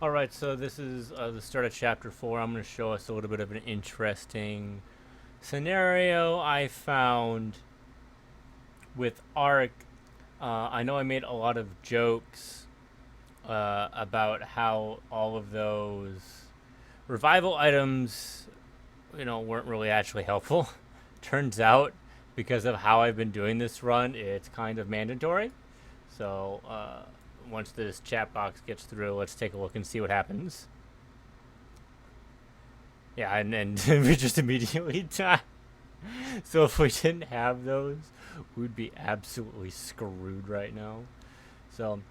Alright, so this is the start of chapter 4. I'm going to show us a little bit of an interesting scenario I found with Ark. I know I made a lot of jokes about how all of those revival items, weren't really actually helpful. Turns out, because of how I've been doing this run, it's kind of mandatory. So, once this chat box gets through, let's take a look and see what happens. Yeah, and we just immediately die. So if we didn't have those, we'd be absolutely screwed right now. So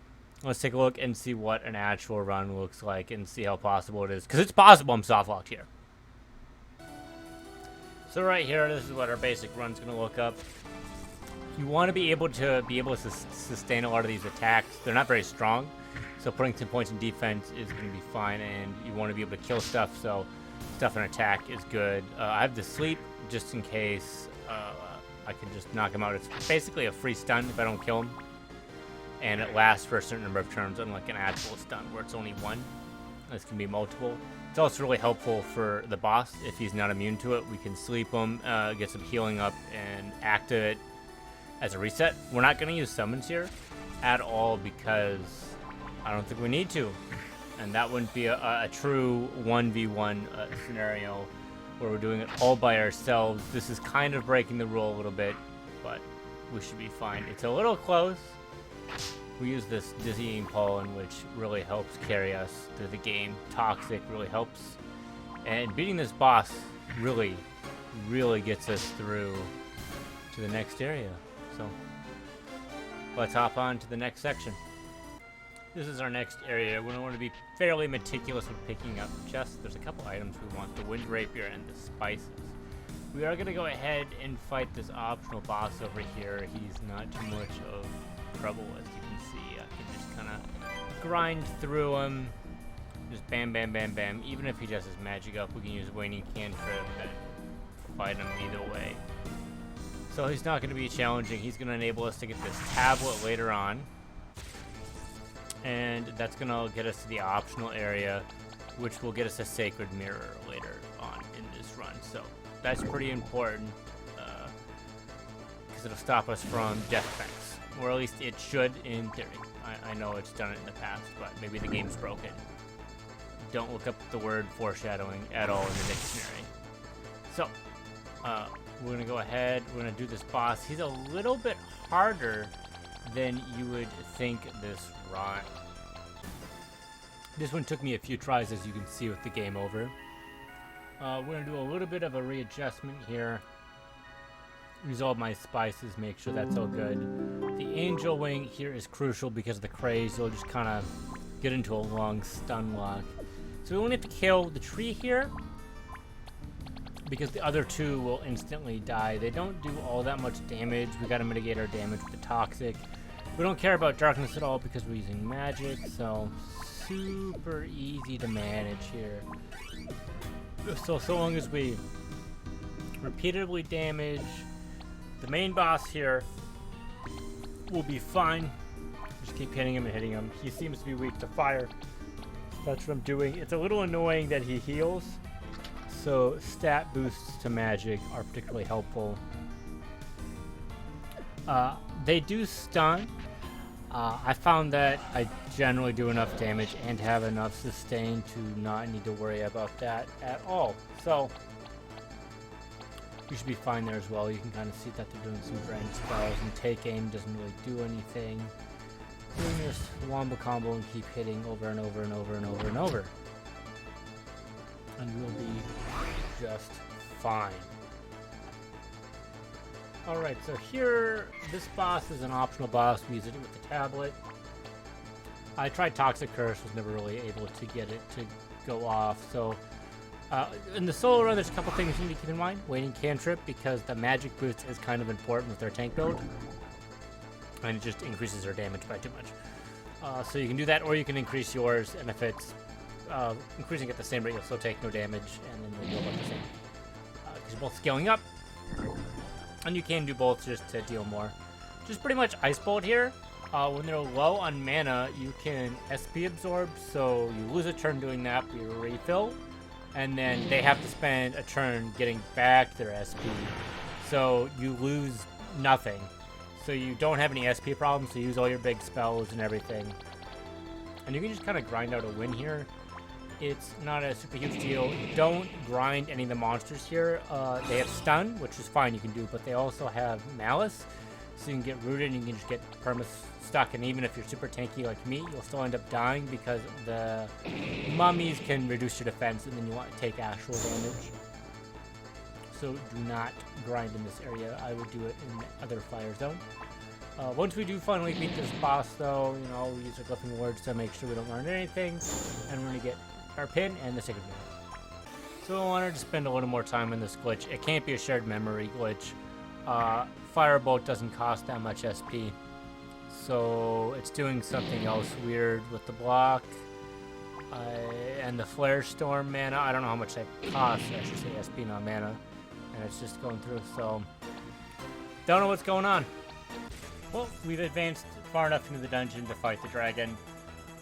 let's take a look and see what an actual run looks like and see how possible it is. Because it's possible I'm soft locked here. So right here, this is what our basic run's going to look up. You want to be able to sustain a lot of these attacks. They're not very strong, so putting 10 points in defense is going to be fine, and you want to be able to kill stuff, so stuff and attack is good. I have the sleep just in case I can just knock him out. It's basically a free stun if I don't kill him, and it lasts for a certain number of turns, unlike an actual stun where it's only one. This can be multiple. It's also really helpful for the boss. If he's not immune to it, we can sleep him, get some healing up, and activate as a reset. We're not going to use summons here at all because I don't think we need to. And that wouldn't be a true 1v1 scenario where we're doing it all by ourselves. This is kind of breaking the rule a little bit, but we should be fine. It's a little close. We use this dizzying pollen, which really helps carry us through the game. Toxic really helps. And beating this boss really, really gets us through to the next area. So let's hop on to the next section. This is our next area. We're going to want to be fairly meticulous with picking up chests. There's a couple items we want, the wind rapier and the spices. We are going to go ahead and fight this optional boss over here. He's not too much of trouble, as you can see. I can just kind of grind through him. Just bam, bam, bam, bam. Even if he just has magic up, we can use waning cantrip and fight him either way. So he's not going to be challenging. He's going to enable us to get this tablet later on. And that's going to get us to the optional area, which will get us a sacred mirror later on in this run. So that's pretty important because it'll stop us from death effects. Or at least it should in theory. I know it's done it in the past, but maybe the game's broken. Don't look up the word foreshadowing at all in the dictionary. So, we're going to go ahead, we're going to do this boss. He's a little bit harder than you would think this run. This one took me a few tries, as you can see with the game over. We're going to do a little bit of a readjustment here. Use all my spices, make sure that's all good. The angel wing here is crucial because of the craze. You'll just kind of get into a long stun lock. So we only have to kill the tree here, because the other two will instantly die. They don't do all that much damage. We gotta mitigate our damage with the toxic. We don't care about darkness at all because we're using magic, so super easy to manage here. So long as we repeatedly damage the main boss here, we'll be fine. Just keep hitting him and hitting him. He seems to be weak to fire. That's what I'm doing. It's a little annoying that he heals. So stat boosts to magic are particularly helpful. They do stun. I found that I generally do enough damage and have enough sustain to not need to worry about that at all. So you should be fine there as well. You can kind of see that they're doing some range spells, and take aim doesn't really do anything. Doing this wombo combo and keep hitting over and over and over and over and over. And we'll be just fine. Alright, so here, this boss is an optional boss. We use it with the tablet. I tried Toxic Curse, was never really able to get it to go off. So, in the solo run, there's a couple things you need to keep in mind. Waning cantrip, because the magic boost is kind of important with their tank build. And it just increases our damage by too much. So you can do that, or you can increase yours, and if it's increasing at the same rate, you'll still take no damage, and then you'll heal about the same. Because you're both scaling up. And you can do both just to deal more. Just pretty much Ice Bolt here. When they're low on mana, you can SP absorb, so you lose a turn doing that, but you refill, and then they have to spend a turn getting back their SP, so you lose nothing. So you don't have any SP problems, so you use all your big spells and everything. And you can just kind of grind out a win here. It's not a super huge deal. Don't grind any of the monsters here. They have stun, which is fine, you can do, but they also have malice. So you can get rooted and you can just get perma-stuck. And even if you're super tanky like me, you'll still end up dying because the mummies can reduce your defense and then you want to take actual damage. So do not grind in this area. I would do it in the other fire zone. Once we do finally beat this boss though, you know, we use our glyphing words to make sure we don't learn anything. And we're going to get our pin and the second mirror. So I wanted to spend a little more time on this glitch. It can't be a shared memory glitch. Firebolt doesn't cost that much SP, so it's doing something else weird with the block. And the Flare Storm mana, I don't know how much that costs, I should say SP, not mana, and it's just going through, so don't know what's going on. Well, we've advanced far enough into the dungeon to fight the dragon.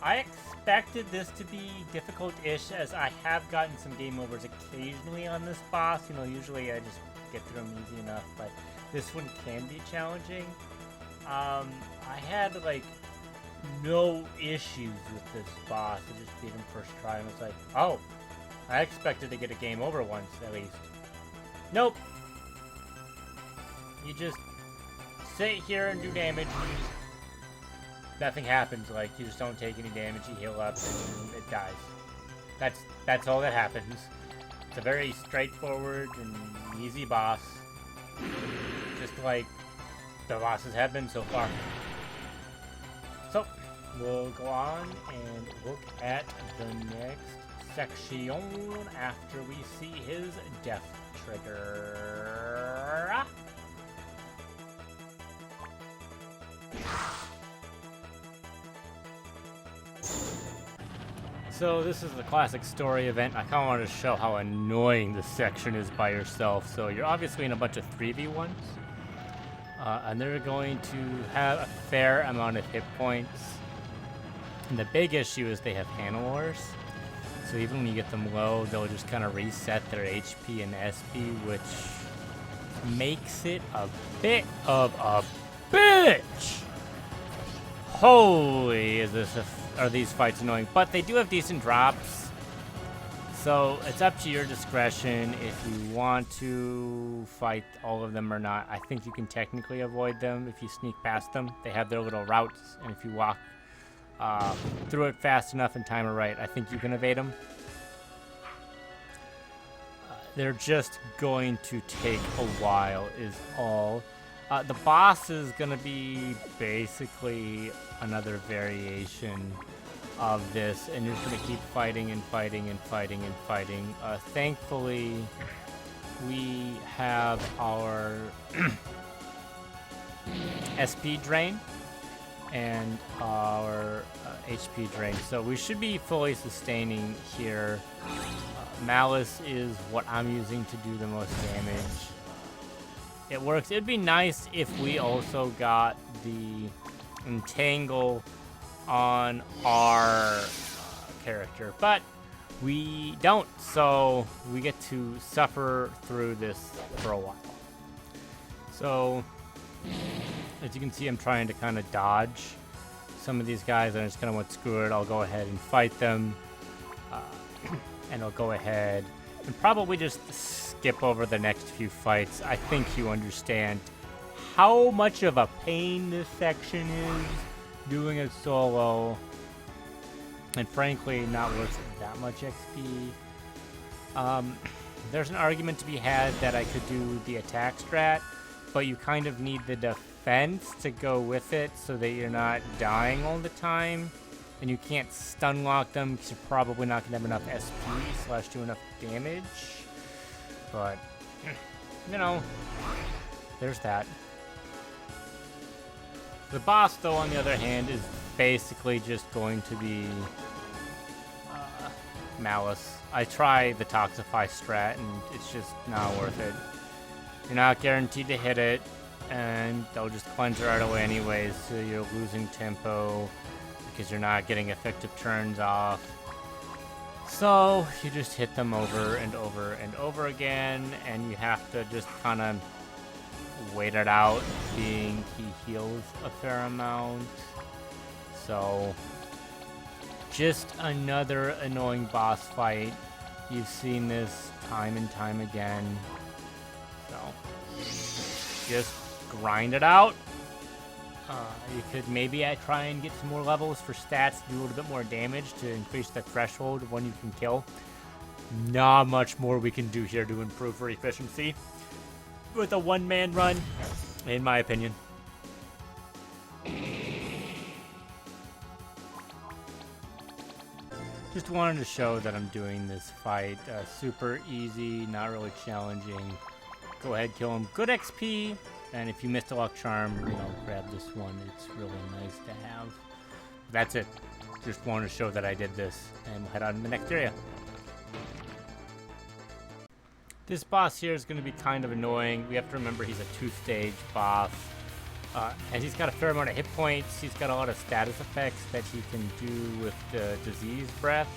I expected this to be difficult-ish, as I have gotten some game overs occasionally on this boss. You know, usually I just get through them easy enough, but this one can be challenging. I had like no issues with this boss. I just beat him first try and was like, oh, I expected to get a game over once at least. Nope. You just sit here and do damage and nothing happens. Like, you just don't take any damage, you heal up and it dies. That's all that happens. It's a very straightforward and easy boss. Just like the bosses have been so far. So, we'll go on and look at the next section after we see his death trigger. So this is the classic story event. I kind of wanted to show how annoying this section is by yourself. So you're obviously in a bunch of 3v1s. And they're going to have a fair amount of hit points. And the big issue is they have handlers. So even when you get them low, they'll just kind of reset their HP and SP, which makes it a bit of a bitch. Holy, are these fights annoying. But they do have decent drops. So it's up to your discretion if you want to fight all of them or not. I think you can technically avoid them if you sneak past them. They have their little routes, and if you walk through it fast enough and time it right, I think you can evade them. They're just going to take a while is all. The boss is going to be basically another variation of this, and you're just going to keep fighting and fighting and fighting and fighting. Thankfully, we have our SP drain and our HP drain, so we should be fully sustaining here. Malice is what I'm using to do the most damage. It works. It'd be nice if we also got the Entangle on our character, but we don't, so we get to suffer through this for a while. So as you can see, I'm trying to kind of dodge some of these guys, and I just kind of went, screw it, I'll go ahead and fight them, and I'll go ahead and probably just skip over the next few fights. I think you understand how much of a pain this section is doing it solo, and frankly not worth that much XP. There's an argument to be had that I could do the attack strat, but you kind of need the defense to go with it so that you're not dying all the time, and you can't stun lock them because you're probably not going to have enough SP / do enough damage. But, you know, there's that. The boss, though, on the other hand, is basically just going to be Malice. I try the Toxify strat, and it's just not worth it. You're not guaranteed to hit it. and they'll just cleanse right away anyways, so you're losing tempo because you're not getting effective turns off. So you just hit them over and over and over again, and you have to just kind of wait it out, being he heals a fair amount. So just another annoying boss fight. You've seen this time and time again. So just grind it out. You could maybe try and get some more levels for stats, do a little bit more damage to increase the threshold of when you can kill. Not much more we can do here to improve our efficiency with a one-man run, in my opinion. Just wanted to show that I'm doing this fight super easy, not really challenging. Go ahead, kill him. Good XP. And if you missed a luck charm, you know, grab this one. It's really nice to have. That's it. Just wanted to show that I did this, and we'll head on to the next area. This boss here is going to be kind of annoying. We have to remember he's a 2-stage boss. And he's got a fair amount of hit points. He's got a lot of status effects that he can do with the disease breath.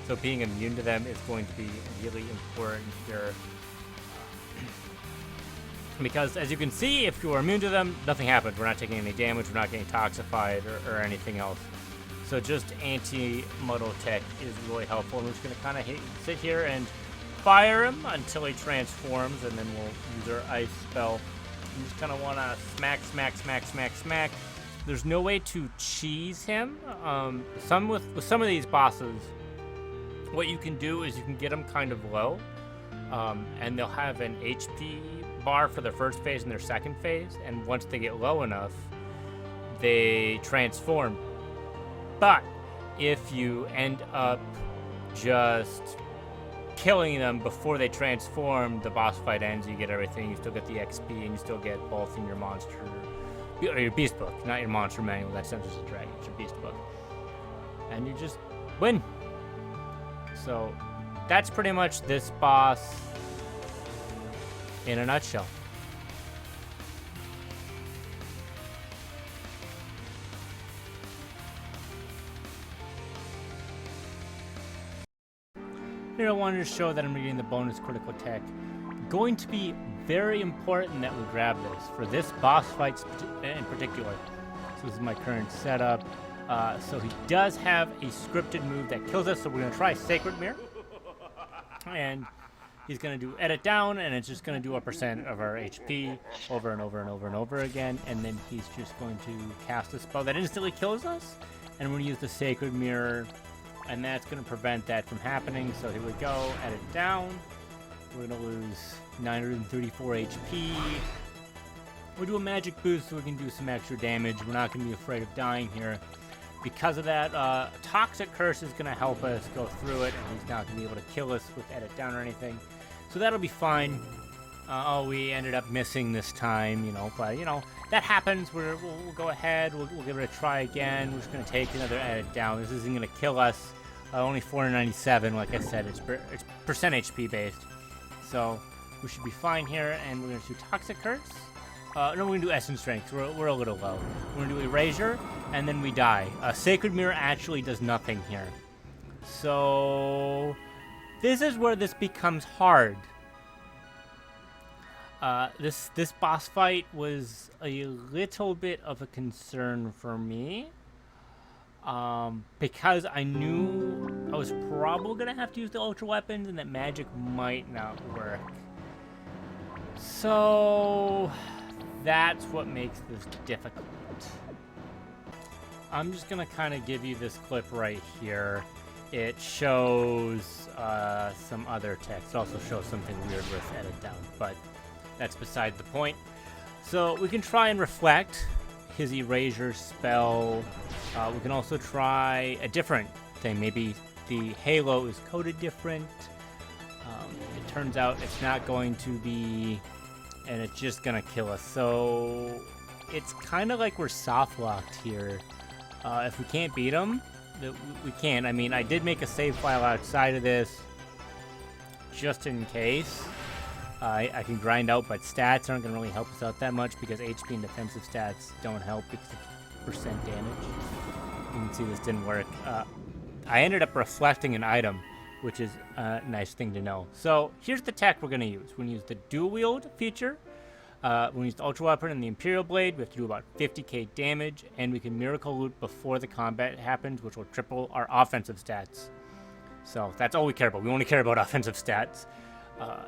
So being immune to them is going to be really important here. Because as you can see, if you're immune to them, nothing happens. We're not taking any damage, we're not getting toxified or anything else. So just anti-muddle tech is really helpful. And we're just going to kind of sit here and fire him until he transforms, and then we'll use our ice spell. You just kind of want to smack, smack, smack, smack, smack. There's no way to cheese him. With some of these bosses, what you can do is you can get them kind of low, and they'll have an HP bar for their first phase and their second phase, and once they get low enough, they transform. But if you end up just killing them before they transform, the boss fight ends, you get everything, you still get the XP, and you still get both in your monster, or your beast book, not your monster manual. That's not just a dragon, it's your beast book. And you just win. So that's pretty much this boss in a nutshell. Here I wanted to show that I'm reading the bonus critical tech. Going to be very important that we grab this for this boss fight in particular. So this is my current setup. So he does have a scripted move that kills us, so we're going to try Sacred Mirror. And he's going to do edit down, and it's just going to do a % of our HP over and over and over and over again. And then he's just going to cast a spell that instantly kills us. And we're going to use the Sacred Mirror, and that's going to prevent that from happening. So here we go, edit down. We're going to lose 934 HP. We'll do a magic boost so we can do some extra damage. We're not going to be afraid of dying here. Because of that, Toxic Curse is going to help us go through it, and he's not going to be able to kill us with edit down or anything. So that'll be fine. Oh, we ended up missing this time, you know, but, you know, that happens. We'll go ahead. We'll give it a try again. We're just going to take another edit down. This isn't going to kill us. Only 497, like I said, it's percent HP based. So we should be fine here, and we're going to do Toxic Curse. No, we're going to do Essence Strength. We're a little low. We're going to do Erasure, and then we die. Sacred Mirror actually does nothing here. So this is where this becomes hard. This boss fight was a little bit of a concern for me. Because I knew I was probably going to have to use the Ultra Weapons, and that magic might not work. So that's what makes this difficult. I'm just going to kind of give you this clip right here. It shows some other text. It also shows something weird with edit down, but that's beside the point. So we can try and reflect his Erasure spell. We can also try a different thing. Maybe the halo is coded different. It turns out it's not going to be, and it's just gonna kill us. So it's kind of like we're soft locked here. If we can't beat him, we can't. I mean, I did make a save file outside of this just in case. I can grind out, but stats aren't going to really help us out that much because HP and defensive stats don't help because of percent damage. You can see this didn't work. I ended up reflecting an item, which is a nice thing to know. So here's the tech we're going to use. We're going to use the dual wield feature. When we use the Ultra Weapon and the Imperial Blade, we have to do about 50k damage, and we can Miracle Loot before the combat happens, which will triple our offensive stats. So that's all we care about. We only care about offensive stats.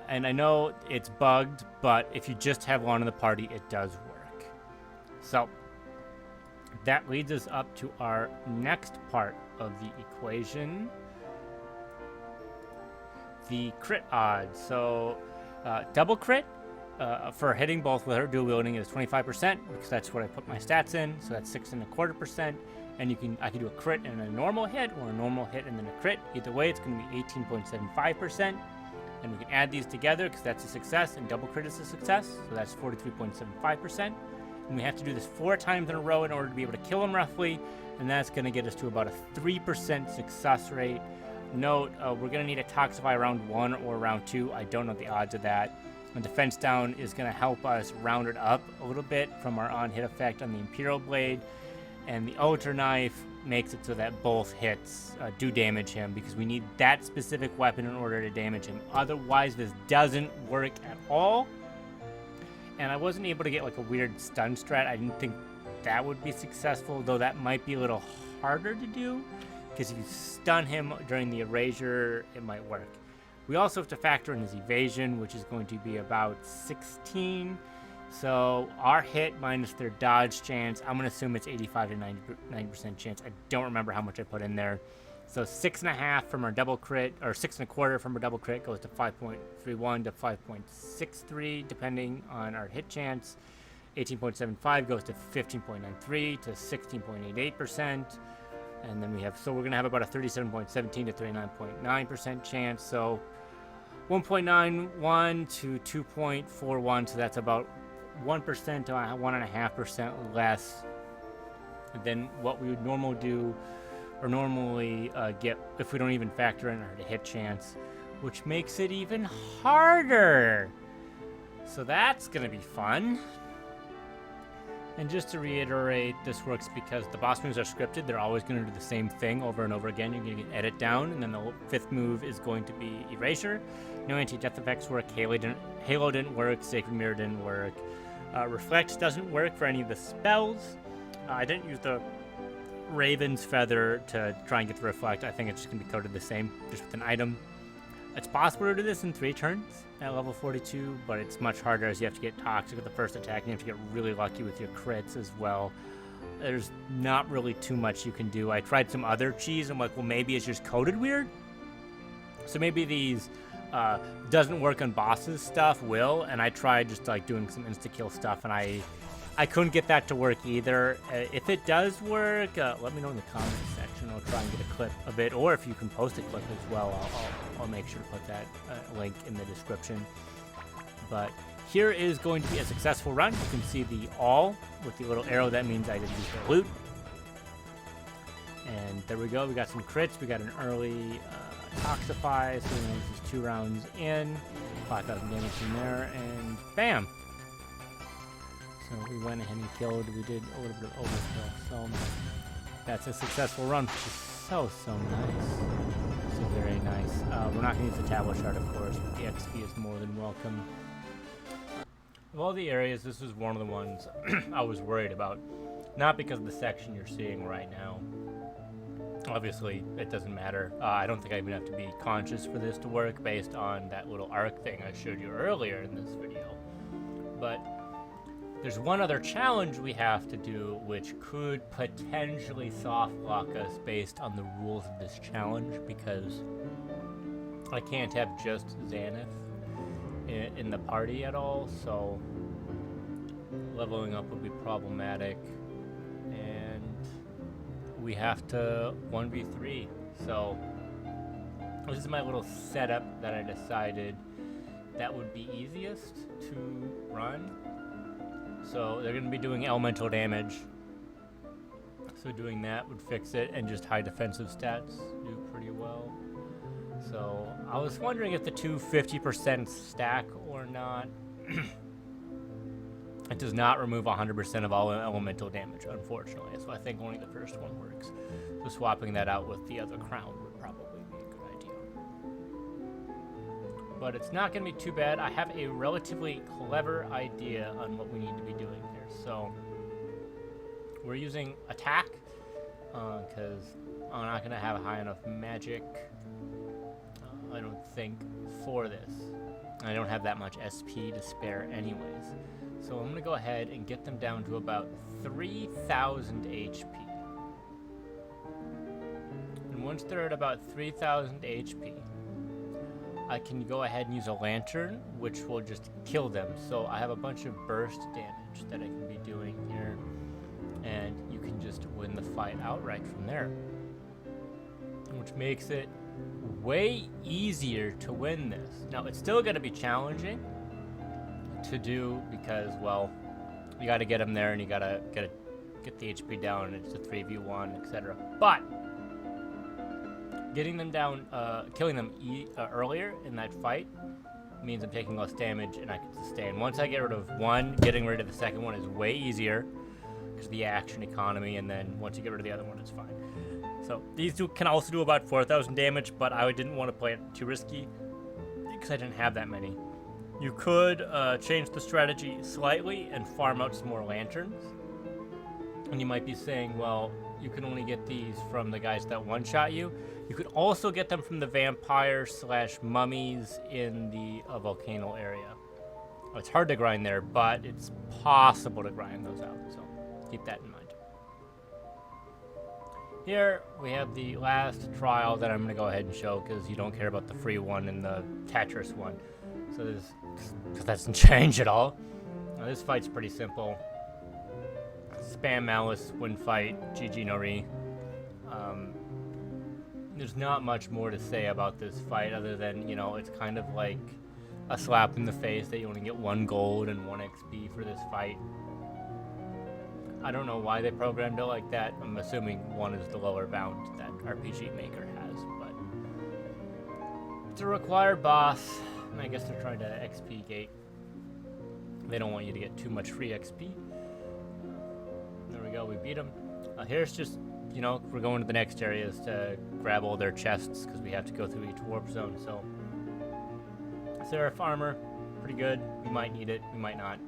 And I know it's bugged, but if you just have one in the party, it does work. So that leads us up to our next part of the equation. The crit odds. So double crit for hitting both with her dual wielding is 25%, because that's what I put my stats in. So that's 6.25%. And I can do a crit and a normal hit, or a normal hit and then a crit. Either way, it's going to be 18.75%. And we can add these together because that's a success, and double crit is a success. So that's 43.75%. And we have to do this 4 times in a row in order to be able to kill him roughly. And that's going to get us to about a 3% success rate. Note, we're going to need a Toxify round 1 or round 2. I don't know the odds of that. And defense down is going to help us round it up a little bit from our on-hit effect on the Imperial Blade. And the Ultra Knife makes it so that both hits do damage him, because we need that specific weapon in order to damage him. Otherwise, this doesn't work at all. And I wasn't able to get like a weird stun strat. I didn't think that would be successful, though that might be a little harder to do, because if you stun him during the erasure, it might work. We also have to factor in his evasion, which is going to be about 16. So our hit minus their dodge chance, I'm going to assume it's 85 to 90% chance. I don't remember how much I put in there. So 6.5 from our double crit, or 6.25 from our double crit goes to 5.31 to 5.63, depending on our hit chance. 18.75 goes to 15.93 to 16.88%. And then so we're going to have about a 37.17 to 39.9% chance. So 1.91 to 2.41, so that's about 1% to 1.5% less than what we would normally get if we don't even factor in our hit chance, which makes it even harder. So that's going to be fun. And just to reiterate, this works because the boss moves are scripted. They're always going to do the same thing over and over again. You're going to get edit down, and then the 5th move is going to be erasure. No anti-death effects work. Halo didn't work. Sacred Mirror didn't work. Reflect doesn't work for any of the spells. I didn't use the Raven's Feather to try and get the Reflect. I think it's just going to be coded the same, just with an item. It's possible to do this in 3 turns at level 42, but it's much harder as you have to get toxic with the first attack, and you have to get really lucky with your crits as well. There's not really too much you can do. I tried some other cheese. I'm like, well, maybe it's just coded weird. So maybe these doesn't work on bosses stuff will, and I tried just like doing some insta-kill stuff, and I couldn't get that to work either. If it does work, let me know in the comments section. I'll try and get a clip of it, or if you can post a clip as well, I'll make sure to put that link in the description. But here is going to be a successful run. You can see the all with the little arrow. That means I did use the loot. And there we go. We got some crits. We got an early Toxify, so this is 2 rounds in. 5,000 damage in there, and bam! So we went ahead and killed. We did a little bit of overkill. So that's a successful run, which is so nice. So very nice. We're not going to use the tablet shard, of course, but the XP is more than welcome. Of all the areas, this was one of the ones I was worried about. Not because of the section you're seeing right now. Obviously, it doesn't matter. I don't think I even have to be conscious for this to work based on that little arc thing I showed you earlier in this video. But there's one other challenge we have to do, which could potentially soft lock us based on the rules of this challenge, because I can't have just Xanath in the party at all, so leveling up would be problematic, and we have to 1v3. So this is my little setup that I decided that would be easiest to run. So they're going to be doing elemental damage, so doing that would fix it, and just high defensive stats do pretty well. So I was wondering if the two 50% stack or not. It does not remove 100% of all elemental damage, unfortunately. So I think only the first one works. So swapping that out with the other crown would probably be a good idea. But it's not going to be too bad. I have a relatively clever idea on what we need to be doing here. So we're using attack because I'm not going to have high enough magic, I don't think, for this. I don't have that much SP to spare anyways. So I'm going to go ahead and get them down to about 3,000 HP. And once they're at about 3,000 HP, I can go ahead and use a lantern, which will just kill them. So I have a bunch of burst damage that I can be doing here. And you can just win the fight outright from there. Which makes it way easier to win this. Now, it's still going to be challenging to do because, well, you got to get them there and you got to get the HP down, and it's a 3v1, etc. But getting them down, killing them earlier in that fight means I'm taking less damage and I can sustain. Once I get rid of one, getting rid of the second one is way easier because of the action economy, and then once you get rid of the other one, it's fine. So these two can also do about 4,000 damage, but I didn't want to play it too risky because I didn't have that many. You could change the strategy slightly and farm out some more lanterns. And you might be saying, well, you can only get these from the guys that one-shot you. You could also get them from the vampire/mummies in the volcano area. It's hard to grind there, but it's possible to grind those out, so keep that in mind. Here we have the last trial that I'm going to go ahead and show because you don't care about the free one and the Tetris one. So this doesn't change at all. Now, this fight's pretty simple. Spam Malice, win fight, GG no re. There's not much more to say about this fight other than, you know, it's kind of like a slap in the face that you only get 1 gold and 1 XP for this fight. I don't know why they programmed it like that. I'm assuming 1 is the lower bound that RPG Maker has, but it's a required boss, and I guess they're trying to XP gate. They don't want you to get too much free XP. There we go, we beat them. Here's just, you know, we're going to the next areas to grab all their chests because we have to go through each warp zone. So, Seraph armor, pretty good. We might need it, we might not.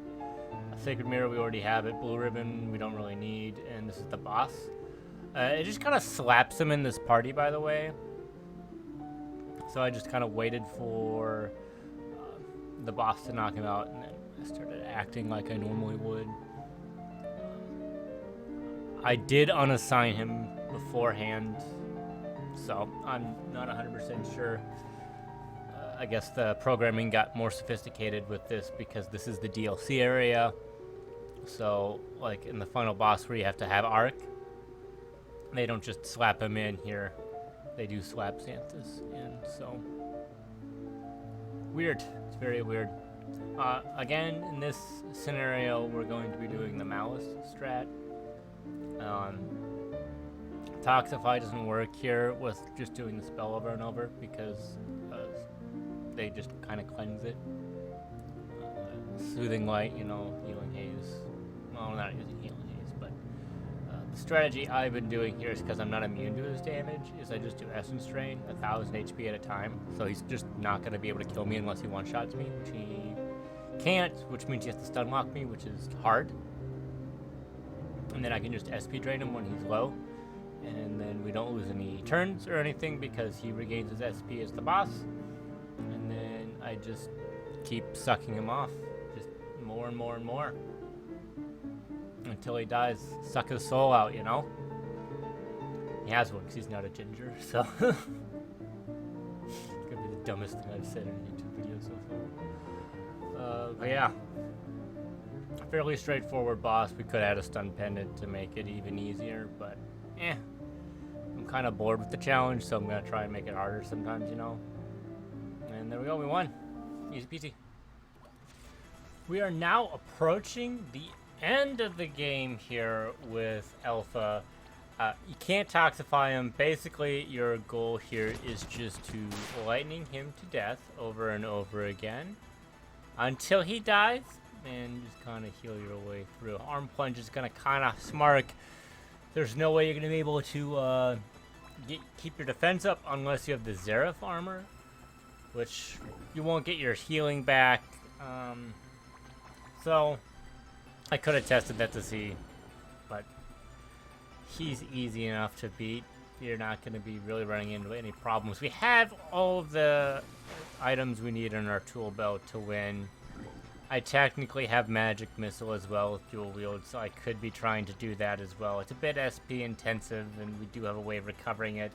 Sacred Mirror, we already have it. Blue Ribbon, we don't really need. And this is the boss. It just kind of slaps him in this party, by the way. So I just kind of waited for the boss to knock him out, and then I started acting like I normally would. I did unassign him beforehand, so I'm not 100% sure. I guess the programming got more sophisticated with this because this is the DLC area. So, like in the final boss where you have to have Arc, they don't just slap him in here. They do slap Xanthus in, so weird. It's very weird. Again, in this scenario, we're going to be doing the Malice strat. Toxify doesn't work here with just doing the spell over and over because they just kind of cleanse it. Soothing Light, you know, Healing Haze. Well, I'm not using Healing Haze, but the strategy I've been doing here is because I'm not immune to his damage, is I just do Essence Drain, 1,000 HP at a time. So he's just not going to be able to kill me unless he one-shots me, which he can't, which means he has to stun lock me, which is hard. And then I can just SP drain him when he's low. And then we don't lose any turns or anything because he regains his SP as the boss. And then I just keep sucking him off. Just more and more and more. Until he dies. Suck his soul out, you know? He has one because he's not a ginger, so. It's gonna be the dumbest thing I've said in a YouTube video so far. But yeah. Fairly straightforward boss. We could add a stun pendant to make it even easier, but I'm kind of bored with the challenge, so I'm going to try and make it harder sometimes, you know. And there we go, we won. Easy peasy. We are now approaching the end of the game here with Alpha. You can't toxify him. Basically, your goal here is just to lightning him to death over and over again until he dies, and just kind of heal your way through. Arm plunge is gonna kind of smark. There's no way you're gonna be able to keep your defense up unless you have the Zeref armor, which you won't get your healing back. So I could have tested that to see, but he's easy enough to beat. You're not going to be really running into any problems. We have all of the items we need in our tool belt to win. I technically have magic missile as well with dual wield, so I could be trying to do that as well. It's a bit SP intensive, and we do have a way of recovering it,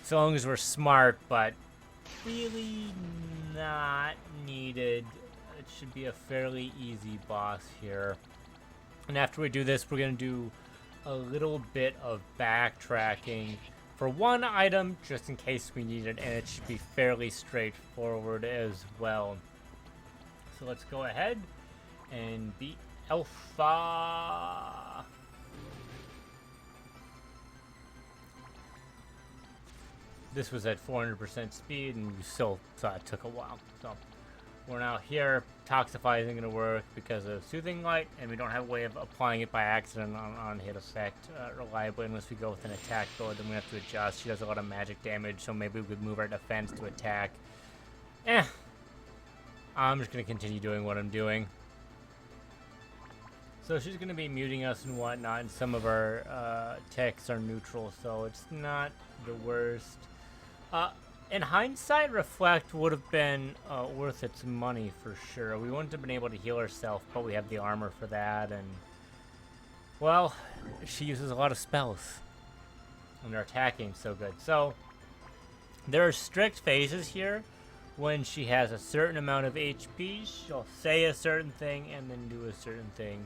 so long as we're smart, but really not needed. It should be a fairly easy boss here. And after we do this, we're going to do a little bit of backtracking for one item, just in case we need it, and it should be fairly straightforward as well. So let's go ahead and beat Alpha. This was at 400% speed, and you still thought it took a while. So we're now here. Toxify isn't going to work because of Soothing Light, and we don't have a way of applying it by accident on hit effect reliably unless we go with an attack build. Then we have to adjust. She does a lot of magic damage, so maybe we could move our defense to attack. I'm just going to continue doing what I'm doing. So she's going to be muting us and whatnot, and some of our techs are neutral, so it's not the worst. In hindsight, Reflect would have been worth its money for sure. We wouldn't have been able to heal herself, but we have the armor for that, and well, she uses a lot of spells, and her attacking so good. So there are strict phases here. When she has a certain amount of HP, she'll say a certain thing and then do a certain thing.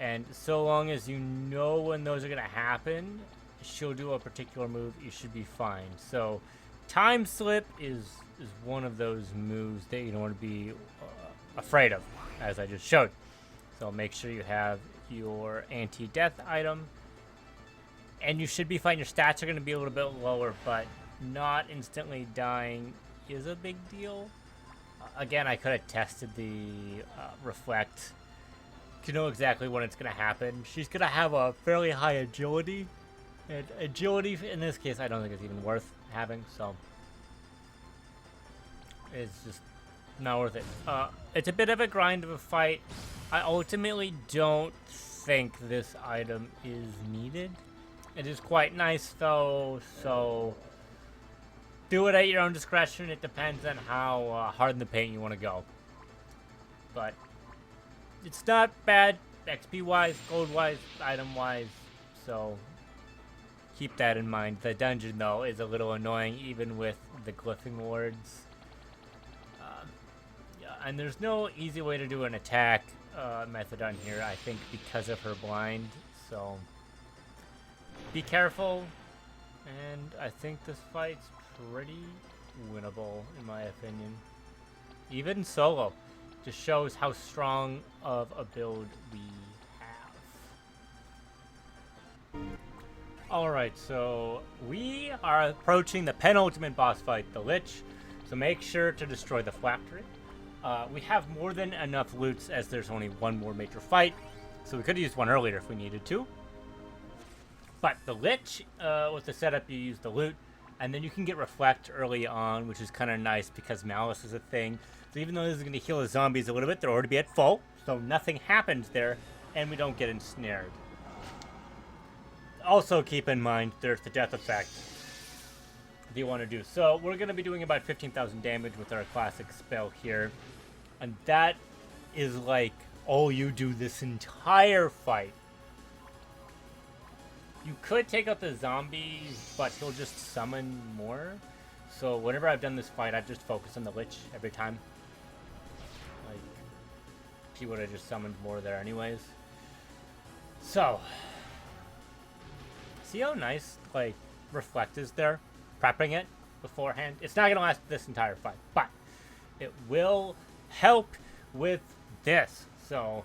And so long as you know when those are going to happen, she'll do a particular move, you should be fine. So Time Slip is one of those moves that you don't want to be afraid of, as I just showed. So make sure you have your anti-death item, and you should be fine. Your stats are going to be a little bit lower, but not instantly dying is a big deal. Again, I could have tested the Reflect to know exactly when it's going to happen. She's going to have a fairly high agility, and agility in this case I don't think it's even worth having, so it's just not worth it. It's a bit of a grind of a fight. I ultimately don't think this item is needed. It is quite nice though, so do it at your own discretion. It depends on how hard in the paint you want to go. But it's not bad XP-wise, gold-wise, item-wise, so keep that in mind. The dungeon, though, is a little annoying, even with the glyphing wards. Yeah, and there's no easy way to do an attack method on here, I think, because of her blind. So be careful, and I think this fight's pretty winnable, in my opinion. Even solo. Just shows how strong of a build we have. Alright, so we are approaching the penultimate boss fight, the Lich. So make sure to destroy the phylactery. We have more than enough loots as there's only one more major fight. So we could have used one earlier if we needed to. But the Lich, with the setup, you use the loot. And then you can get Reflect early on, which is kind of nice because Malice is a thing. So even though this is going to heal the zombies a little bit, they're already at full. So nothing happens there, and we don't get ensnared. Also keep in mind, there's the death effect that you want to do. So we're going to be doing about 15,000 damage with our classic spell here. And that is like all you do this entire fight. You could take out the zombies, but he'll just summon more. So whenever I've done this fight, I've just focused on the Lich every time. Like, he would have just summoned more there anyways. So, see how nice, like, Reflect is there? Prepping it beforehand. It's not going to last this entire fight, but it will help with this. So,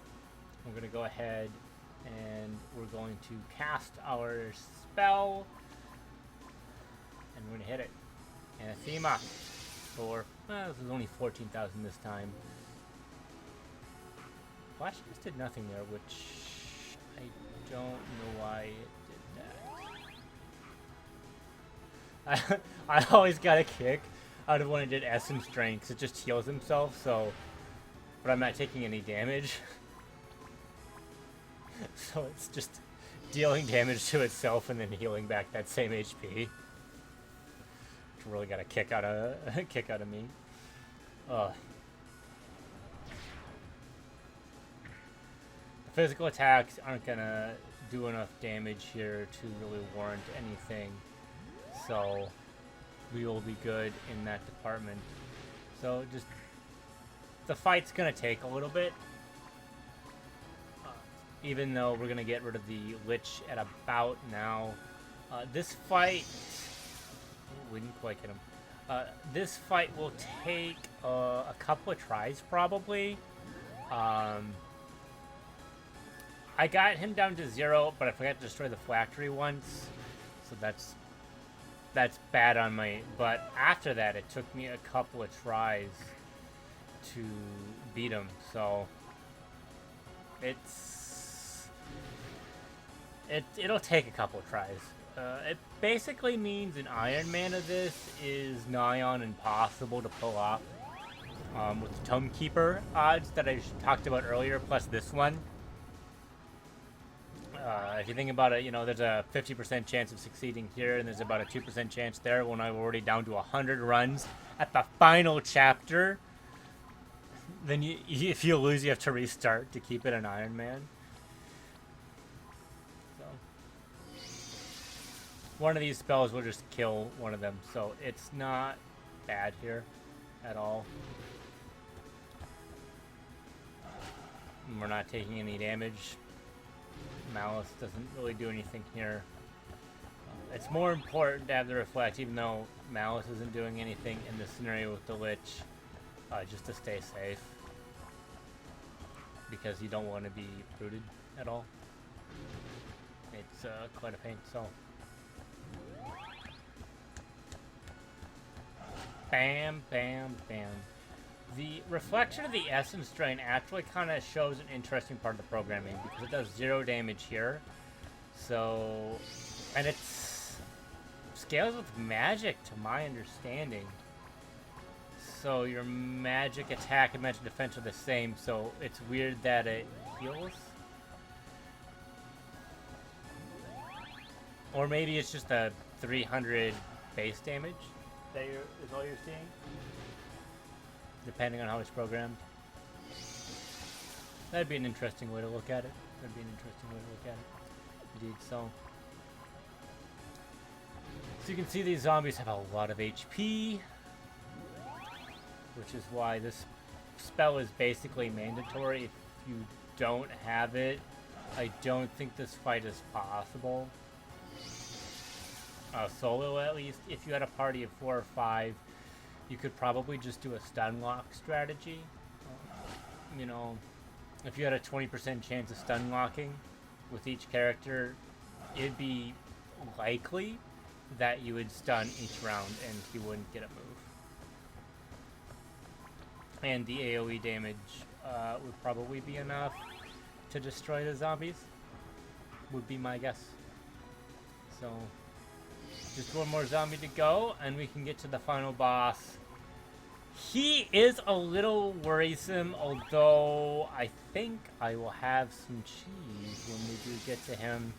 I'm going to go ahead and we're going to cast our spell. And we're gonna hit it. Anathema. For, well, this is only 14,000 this time. Flash just did nothing there, which I don't know why it did that. I always got a kick out of when it did Essence Drain, because it just heals himself, so... But I'm not taking any damage. So it's just dealing damage to itself and then healing back that same HP. Which really got a kick out of me. The physical attacks aren't gonna do enough damage here to really warrant anything. So we will be good in that department. So just the fight's gonna take a little bit. Even though we're gonna get rid of the Lich at about now. This fight... We didn't quite get him. This fight will take a couple of tries, probably. I got him down to 0, but I forgot to destroy the phylactery once. So that's bad on my... But after that, it took me a couple of tries to beat him. So it'll take a couple of tries. It basically means an Iron Man of this is nigh on impossible to pull off. With the Tome Keeper odds that I talked about earlier, plus this one. If you think about it, you know, there's a 50% chance of succeeding here, and there's about a 2% chance there when I'm already down to 100 runs at the final chapter. Then if you lose, you have to restart to keep it an Iron Man. So one of these spells will just kill one of them, so it's not bad here at all. And we're not taking any damage. Malice doesn't really do anything here. It's more important to have the Reflect, even though Malice isn't doing anything in this scenario with the Lich, just to stay safe. Because you don't want to be rooted at all. It's quite a pain, so... Bam, bam, bam. The reflection of the Essence Drain actually kind of shows an interesting part of the programming because it does 0 damage here. So, and it's scales with magic to my understanding. So your magic attack and magic defense are the same, so it's weird that it heals. Or maybe it's just a 300 base damage that is all you're seeing. Depending on how it's programmed. That'd be an interesting way to look at it. Indeed, so you can see these zombies have a lot of HP, which is why this spell is basically mandatory. If you don't have it, I don't think this fight is possible. Solo, at least. If you had a party of 4 or 5, you could probably just do a stun lock strategy. You know, if you had a 20% chance of stun locking with each character, it'd be likely that you would stun each round and he wouldn't get a move. And the AoE damage would probably be enough to destroy the zombies, would be my guess. So, just one more zombie to go, and we can get to the final boss. He is a little worrisome, although I think I will have some cheese when we do get to him.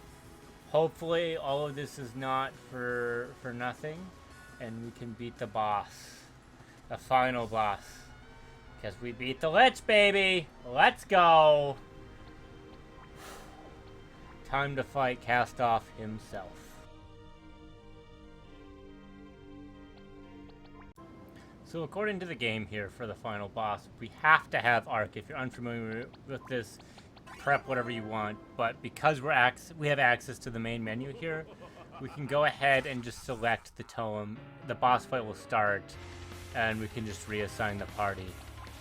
Hopefully, all of this is not for nothing, and we can beat the boss. The final boss. Because we beat the Lich, baby! Let's go! Time to fight Castoff himself. So according to the game here for the final boss, we have to have Arc. If you're unfamiliar with this, prep whatever you want. But because we have access to the main menu here, we can go ahead and just select the totem. The boss fight will start, and we can just reassign the party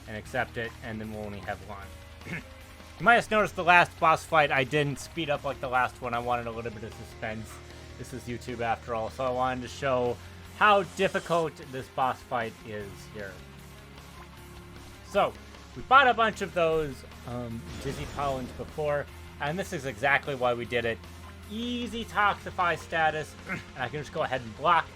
and accept it, and then we'll only have one. You might have noticed the last boss fight I didn't speed up like the last one. I wanted a little bit of suspense This is YouTube after all, so I wanted to show how difficult this boss fight is here. So, we bought a bunch of those Dizzy Pollens before, and this is exactly why we did it. Easy Toxify status, and I can just go ahead and block.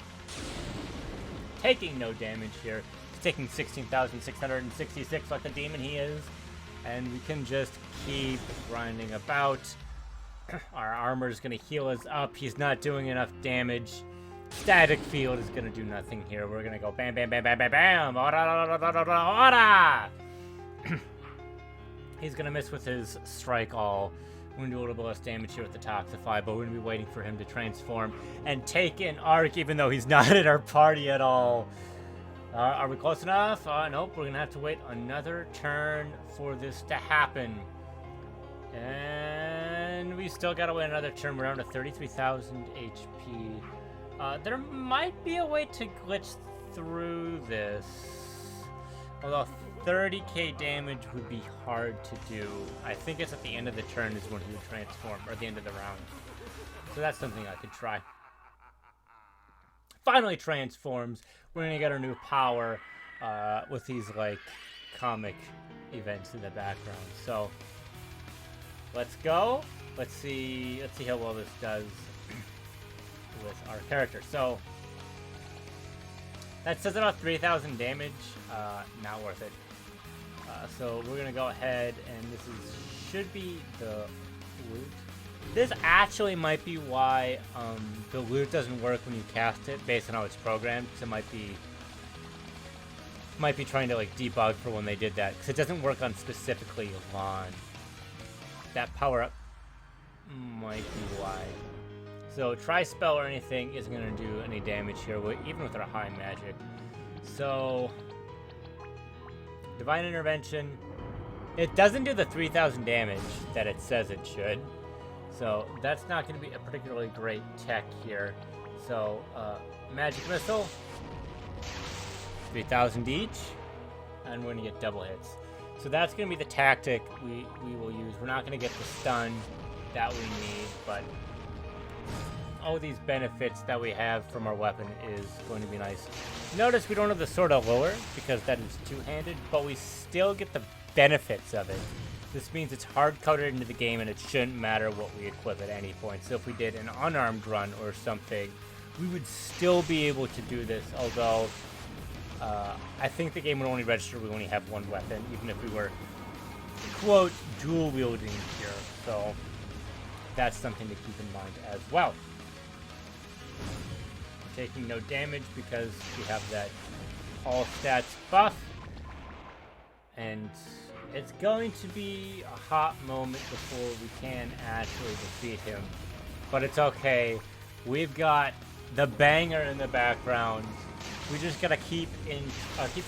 Taking no damage here. He's taking 16,666 like the demon he is. And we can just keep grinding about. Our armor is going to heal us up. He's not doing enough damage. Static field is going to do nothing here. We're going to go bam, bam, bam, bam, bam, bam. Ora! He's going to miss with his strike all. We're going to do a little bit less damage here with the Toxify, but we're going to be waiting for him to transform and take an arc, even though he's not in our party at all. Are we close enough? Nope, we're going to have to wait another turn for this to happen. And we still got to wait another turn. We're down to 33,000 HP. There might be a way to glitch through this. Although 30k damage would be hard to do. I think it's at the end of the turn is when he would transform, or at the end of the round. So that's something I could try. Finally transforms. We're gonna get our new power with these like comic events in the background. So let's go. Let's see how well this does with our character. So that says about 3,000 damage. Not worth it. So we're gonna go ahead, and this should be the loot. This actually might be why the loot doesn't work when you cast it, based on how it's programmed. So it might be trying to like debug for when they did that, because it doesn't work on specifically Lon. That power up might be why. So try spell or anything isn't gonna do any damage here, even with our high magic. So Divine Intervention. It doesn't do the 3,000 damage that it says it should. So that's not going to be a particularly great tech here. So Magic Missile. 3,000 each. And we're going to get double hits. So that's going to be the tactic we will use. We're not going to get the stun that we need, but all these benefits that we have from our weapon is going to be nice. Notice we don't have the Sword of Lower because that is two-handed, but we still get the benefits of it. This means it's hard-coded into the game, and it shouldn't matter what we equip at any point. So if we did an unarmed run or something, we would still be able to do this, although I think the game would only register we only have one weapon, even if we were, quote, dual-wielding here. So that's something to keep in mind as well. Taking no damage because we have that all stats buff, and it's going to be a hot moment before we can actually defeat him, but it's okay. We've got the banger in the background. We just gotta keep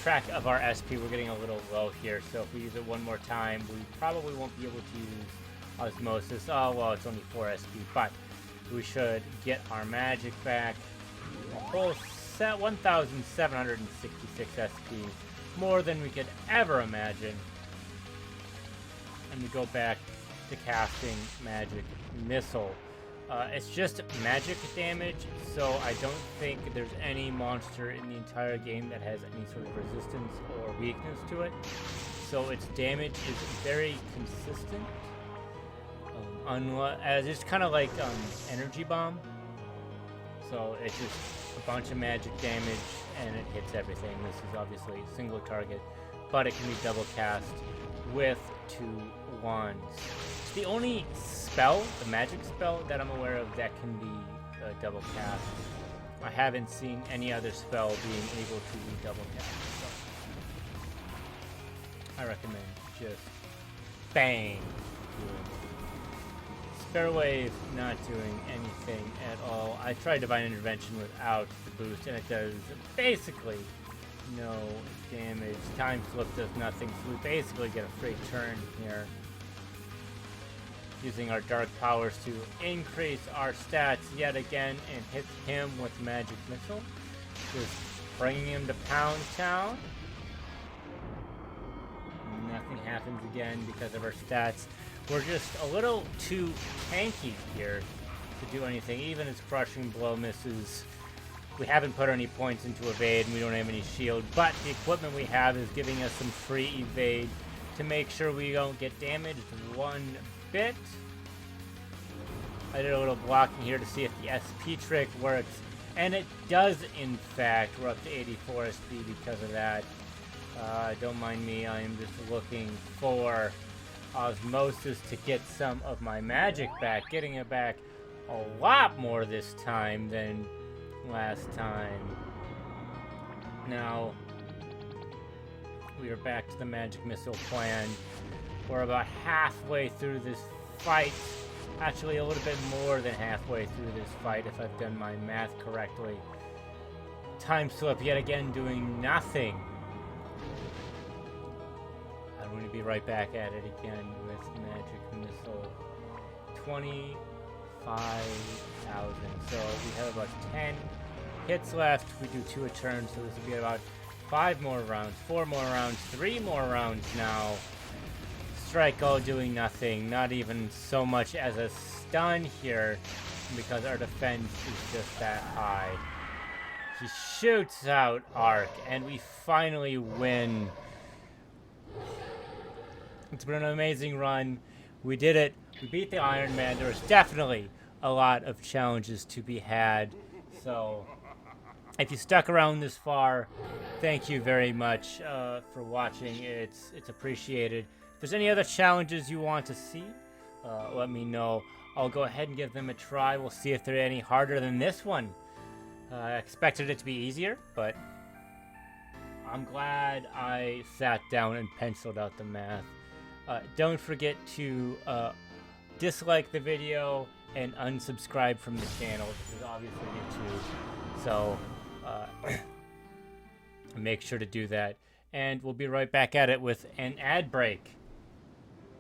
track of our SP. We're getting a little low here, so if we use it one more time, we probably won't be able to use Osmosis. Oh well, it's only 4 SP, but we should get our magic back. A whole set 1,766 SP, more than we could ever imagine. And we go back to casting Magic Missile. It's just magic damage, so I don't think there's any monster in the entire game that has any sort of resistance or weakness to it. So its damage is very consistent. It's kind of like Energy Bomb. So it's just a bunch of magic damage, and it hits everything. This is obviously a single target, but it can be double cast with 2 wands. It's the only spell, the magic spell, that I'm aware of that can be double cast. I haven't seen any other spell being able to be double cast. So I recommend just bang. Spare Wave not doing anything at all. I tried Divine Intervention without the boost, and it does basically no damage. Time Slip does nothing, so we basically get a free turn here. Using our Dark Powers to increase our stats yet again and hit him with Magic Missile. Just bringing him to Pound Town. Nothing happens again because of our stats. We're just a little too tanky here. to do anything. Even as crushing blow misses, we haven't put any points into evade, and we don't have any shield. But the equipment we have is giving us some free evade to make sure we don't get damaged one bit. I did a little blocking here to see if the SP trick works, and it does in fact. We're up to 84 SP because of that. Don't mind me, I am just looking for osmosis to get some of my magic back, getting it back a lot more this time than last time. Now, we are back to the magic missile plan. We're about halfway through this fight. Actually, a little bit more than halfway through this fight, if I've done my math correctly. Time slip yet again, doing nothing. I'm going to be right back at it again with magic missile. 25,000. So we have about 10 hits left. We do 2 a turn, so this will be about 5 more rounds, 4 more rounds, 3 more rounds now. Strike all doing nothing, not even so much as a stun here, because our defense is just that high. He shoots out Arc, and we finally win. It's been an amazing run. We did it. We beat the Iron Man. There was definitely a lot of challenges to be had. So, if you stuck around this far, thank you very much for watching. It's appreciated. If there's any other challenges you want to see, let me know. I'll go ahead and give them a try. We'll see if they're any harder than this one. I expected it to be easier, but I'm glad I sat down and penciled out the math. Don't forget to dislike the video and unsubscribe from the channel. This is obviously YouTube, so make sure to do that. And we'll be right back at it with an ad break.